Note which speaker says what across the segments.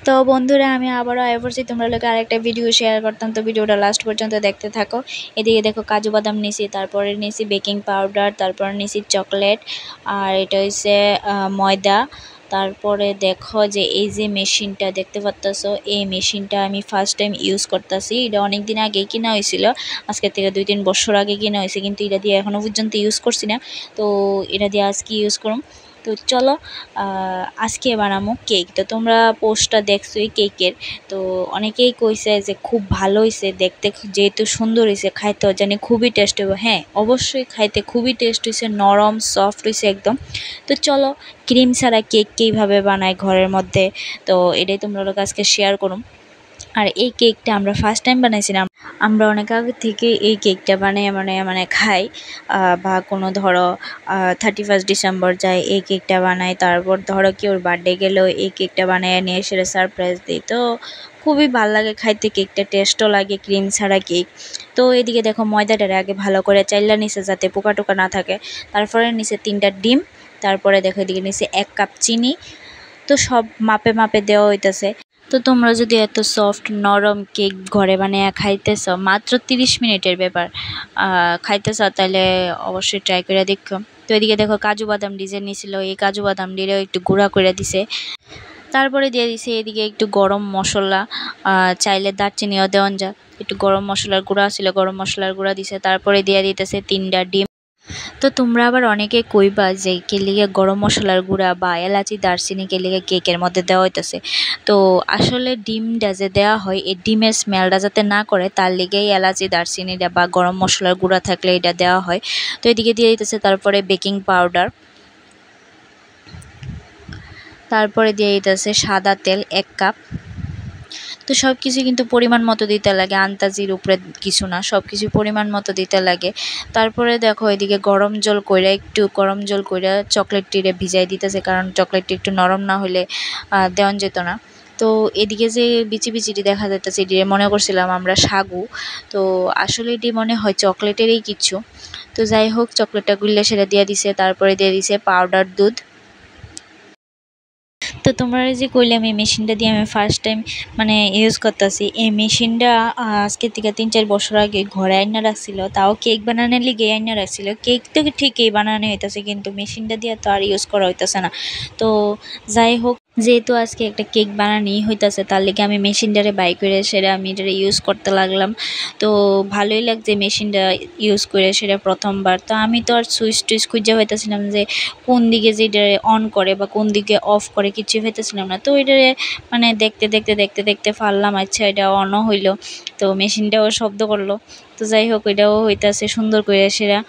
Speaker 1: তো বন্ধুরা আমি আবারও আয় পড়ছি তোমরা লোকে আরেকটা ভিডিও শেয়ার করতাম, তো ভিডিওটা লাস্ট পর্যন্ত দেখতে থাকো। এদিকে দেখো কাজু বাদাম নিছি, তারপরে নিছি বেকিং পাউডার, তারপরে নিছি চকলেট, আর এটা হচ্ছে ময়দা। তারপরে দেখো যে এই যে মেশিনটা দেখতে পাচ্তেছো, এই মেশিনটা আমি ফার্স্ট টাইম ইউজ করতেছি। এটা অনেক দিন আগে কিনা হয়েছিল, আজকে থেকে 2-3 বছর আগে কিনা হয়েছে, কিন্তু এটা দিয়ে এখনো পর্যন্ত ইউজ করছি না। তো এটা দিয়ে আজকে ইউজ করুম। তো চলো আজকে বানাবো কেক। তো তোমরা পোস্টটা দেখছোই কেকের, তো অনেকেই কইছে যে খুব ভালো হয়েছে দেখতে, যেহেতু সুন্দর হয়েছে খাইতেও জানি খুবই টেস্ট হবে। হ্যাঁ অবশ্যই খাইতে খুবই টেস্ট হয়েছে, নরম সফট হয়েছে একদম। তো চলো ক্রিম ছাড়া কেক কীভাবে বানায় ঘরের মধ্যে, তো এটাই তোমরা লোক আজকে শেয়ার করুম। আর এই কেকটা আমরা ফার্স্ট টাইম বানাইছিলাম, আমরা অনেক আগে থেকে এই কেকটা মানে খাই, বা কোনো ধরো 31 ডিসেম্বর যায় এই কেকটা বানাই, তারপর ধরো কি ওর বার্থডে গেলেও এই কেকটা বানায় নিয়ে এসে সারপ্রাইজ দিই। তো খুবই ভাল লাগে খাইতে, কেকটা টেস্টও লাগে ক্রিম ছাড়া কেক। তো এদিকে দেখো ময়দাটার আগে ভালো করে চাইলা নিচে যাতে পোকা টোকা না থাকে, তারপরে নিচে 3টা ডিম, তারপরে দেখো এদিকে নিচে 1 কাপ চিনি। তো সব মাপে মাপে দেওয়া হইতেছে। তো তোমরা যদি এত সফট নরম কেক ঘরে বানিয়ে খাইতেছ, মাত্র 30 মিনিটের ব্যাপার, খাইতেছ, তাহলে অবশ্যই ট্রাই করে দেখো। তো এদিকে দেখো কাজু বাদাম ডিজে নিয়েছিল, এই কাজু বাদাম ডিরেও একটু গুঁড়া করে দিছে, তারপরে দিয়ে দিছে এদিকে একটু গরম মশলা, চাইলে দারচিনিও দেওয়ান যা, একটু গরম মশলার গুঁড়া ছিল, গরম মশলার গুঁড়া দিছে, তারপরে দিয়ে দিতেছে 3টা ডিম। তো তোমরা আবার অনেকে কইবা যে কে লিগে গরম মশলার গুঁড়া বা এলাচি দারচিনি কে লিগে কেকের মধ্যে দেওয়া হইতেছে। তো আসলে ডিমটা যে দেওয়া হয়, এই ডিমের স্মেলটা যাতে না করে তার লিগেই এলাচি দারচিনিটা বা গরম মশলার গুঁড়া থাকলে এটা দেওয়া হয়। তো এদিকে দিয়ে দিতেছে তারপরে বেকিং পাউডার, তারপরে দিয়ে দিতেছে সাদা তেল 1 কাপ। তো সব কিছু কিন্তু পরিমাণ মতো দিতে লাগে, আন্দাজির উপরে কিছু না, সব কিছু পরিমাণ মতো দিতে লাগে। তারপরে দেখো এদিকে গরম জল কইরা চকলেট টিরে ভিজাই দিতেছে, কারণ চকলেটটি একটু নরম না হলে দেওয়ান যেত না। তো এদিকে যে বিচি বিচিটি দেখা যাইতেছে, এটি মনে করছিলাম আমরা সাগু, তো আসলে এটি মনে হয় চকলেটেরই কিছু। তো যাই হোক চকলেটটা গুললে সেটা দিয়ে দিছে, তারপরে দিয়ে দিছে পাউডার দুধ। তো তোমরা যে কইলাম এই মেশিনটা দিয়ে আমি ফার্স্ট টাইম মানে ইউজ করতেছি, এই মেশিনটা আজকে থেকে 3-4 বছর আগে ঘরে আইনা রাখছিল, তাও কেক বানানোর লিগে আইনা রাখছিল। কেক তো ঠিকই বানানো হইতেছে, কিন্তু মেশিনটা দিয়ে তো আর ইউজ করা হইতেছে না। তো যাই হোক, যেহেতু আজকে একটা কেক বানানোই হইতেছে, তার লিগে আমি মেশিনটারে বাই করে সেটা আমি এটারে ইউজ করতে লাগলাম। তো ভালোই লাগছে মেশিনটা ইউজ করে, সেটা প্রথমবার। তো আমি তো আর সুইচ টুইচ খুঁজে হইতেছিলাম যে কোন দিকে যে এটা অন করে বা কোন দিকে অফ করে, কিছু হইতেছিলাম না। তো এটারে মানে দেখতে পারলাম, আচ্ছা এটা অনও হইলো, তো মেশিনটাও শব্দ করলো। তো যাই হোক এটাও হইতেছে সুন্দর করে সেরা,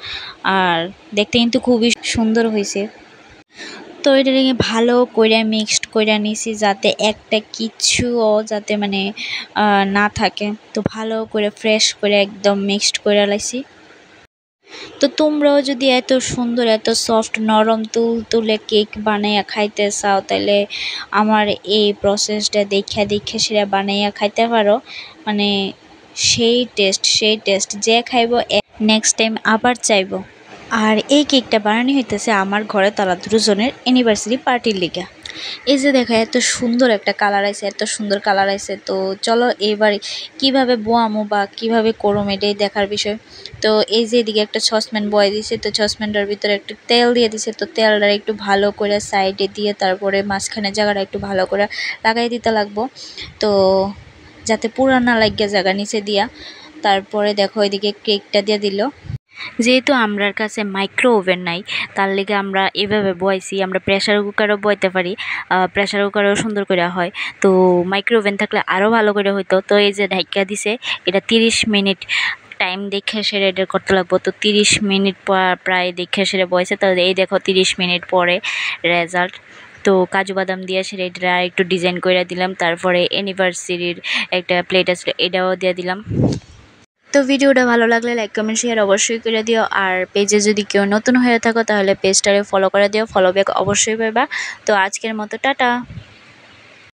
Speaker 1: আর দেখতে কিন্তু খুবই সুন্দর হয়েছে। তো এটাকে ভালো করে মিক্সড করে নিছি, যাতে একটা কিছুও যাতে মানে না থাকে। তো ভালো করে ফ্রেশ করে একদম মিক্সড করে লাইছি। তো তোমরাও যদি এত সুন্দর এত সফট নরম তুলে কেক বানাইয়া খাইতে চাও, তাহলে আমার এই প্রসেসটা দেখে সেটা বানাইয়া খাইতে পারো। মানে সেই টেস্ট যে খাইবো নেক্সট টাইম আবার চাইবো। আর এই কেকটা বানানো হইতেছে আমার ঘরে তারা 2 জনের অ্যানিভার্সারি পার্টির লিগা। এই যে দেখা এত সুন্দর একটা কালার আইছে, এত সুন্দর কালার আইছে। তো চলো এবার কিভাবে বোয়ামো বা কিভাবে করম এটাই দেখার বিষয়। তো এই যে এদিকে একটা সসপ্যান বয়ে দিছে, তো সসপ্যানটার ভিতরে একটু তেল দিয়ে দিছে। তো তেলটা একটু ভালো করে সাইডে দিয়ে তারপরে মাঝখানে জায়গাটা একটু ভালো করে লাগাই দিতে লাগবো, তো যাতে পুরা না লাগিয়ে জায়গা নিচে দিয়া। তারপরে দেখো এদিকে কেকটা দিয়ে দিল। যেহেতু আমরার কাছে মাইক্রো ওভেন নাই, তার লেগে আমরা এভাবে বয়াইছি। আমরা প্রেসার কুকারও বইতে পারি, প্রেসার কুকারও সুন্দর করে হয়। তো মাইক্রো ওভেন থাকলে আরও ভালো করে হইতো। তো এই যে ঢাইকা দিছে, এটা 30 মিনিট টাইম দেখে সেরে এটা করতে লাগবো। তো 30 মিনিট প্রায় দেখে সেরে বয়েছে। তো এই দেখো 30 মিনিট পরে রেজাল্ট। তো কাজু বাদাম দিয়ে সেটা এটা একটু ডিজাইন করে দিলাম, তারপরে অ্যানিভার্সারির একটা প্লেট আছে এটাও দিয়ে দিলাম। তো ভিডিওটা ভালো লাগলে লাইক কমেন্ট শেয়ার অবশ্যই করে দিও। আর পেজে যদি কেউ নতুন হয়ে থাকো তাহলে পেজটারে ফলো করে দিও, ফলো ব্যাক অবশ্যই পাবা। তো আজকের মতো টাটা।